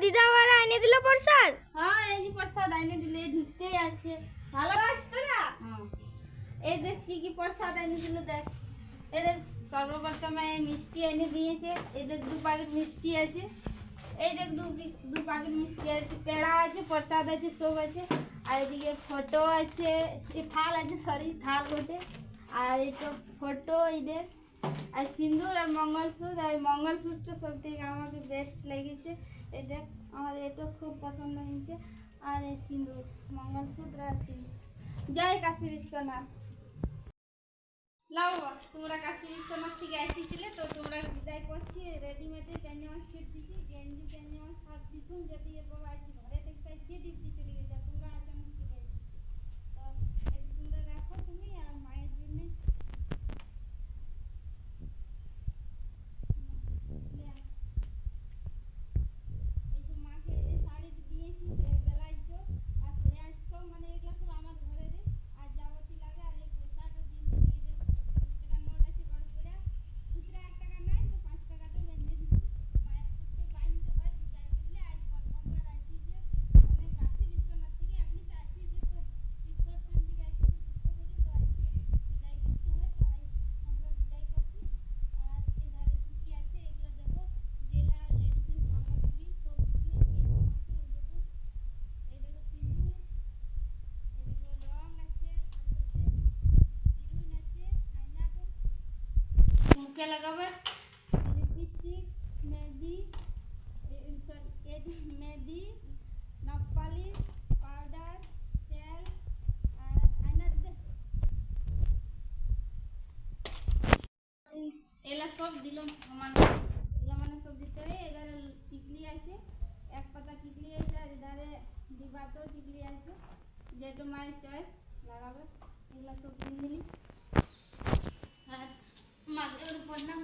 দিদা ওরা এনে দিল প্রসাদ। হ্যাঁ এই যে প্রসাদ এনে দিলে ঢুকতেই আছে। ভালো আছিস তোরা? এই দেখ কি কি প্রসাদ এনে দিল দেখ। এদের সর্বপ্রথমে মিষ্টি এনে দিয়েছে। এদের 2 প্যাকেট মিষ্টি আছে। এই দেখ 2 প্যাকেট মিষ্টি আছে, পেড়া আছে, প্রসাদ আছে, সব আছে। আর এদিকে ফটো আছে, এই থাল আছে, সরি থাল বটে। আর এটা ফটো এদের, আর সিঁদুর আর মঙ্গলসূত্র। আর মঙ্গলসূত্র সব থেকে আমাকে বেস্ট লেগেছে। এই দেখ আমার এটা খুব পছন্দ হয়েছে। আর এই সিঁদুর, মঙ্গলসূত্র আর সিঁদুর। জয় কাশী বিশ্বনাথ। লাও তোমরা কাশী বিশ্বনাথ থেকে এসেছিলে তো তোমরা বিদায় করছি। রেডিমেডে প্যান্জামা ছিট দিছি, গেঞ্জি প্যান্জামা শার্ট দিছুন। যদি এ বাবা আছি ঘরে থেকে যে ডিউটি চলে গেছে, তোমরা আচানক চলে এসেছি। তো এটা তোমরা রাখো তুমি আর মায়ের জন্য। এই যে মাকে এই শাড়ি দিয়েছি, বেলাইছো আর পেঁয়াজছো, মানে এগুলো সব আমার ঘরের। আর যাবতীয় লাগে। আর এই পয়সাটা দিন দিয়ে দেবো। 2 টাকার নোট আছে বড় করে, খুচরা 1 টাকা নাই তো 5 টাকাটা বেঁধে দিচ্ছি। মায়ের কাছে বাঁধতে হয় বিদায় করলে। আজ প্রথমবার আসি যে মানে কাশী বিশ্বনাথ থেকে, এমনিতে আসি যে তো তীর্থস্থান থেকে আসি যে তীর্থ করি, তো আজকে বিদায় করতে হয়। তো আজ আমরা বিদায় করছি। আর এধারে কি কি আছে এগুলো দেখো, জেলা লেডিসের সামগ্রী সব কিছু দিয়েছি মাকে। এই দেখুন, এই দেখো সিঁদুর, এই দেখো রং আছে, চিরুন আছে, আয়নাটা মুখে লাগাবে, লিপস্টিক, মেহেদি, মেহেদি, নখপালিশ, পাউডার, তেল আর আয়নার এলা সব দিলাম সমান। এগুলো মানে সব দিতে হবে। এধারে টিকলি আছে, 1 পাতা টিকলি আছে। আর এধারে ডিবাতেও টিকলি আছে, যেটা মায়ের চয়েস লাগাবে। এগুলো সব কিনে দিলি। আর মাকে প্রণাম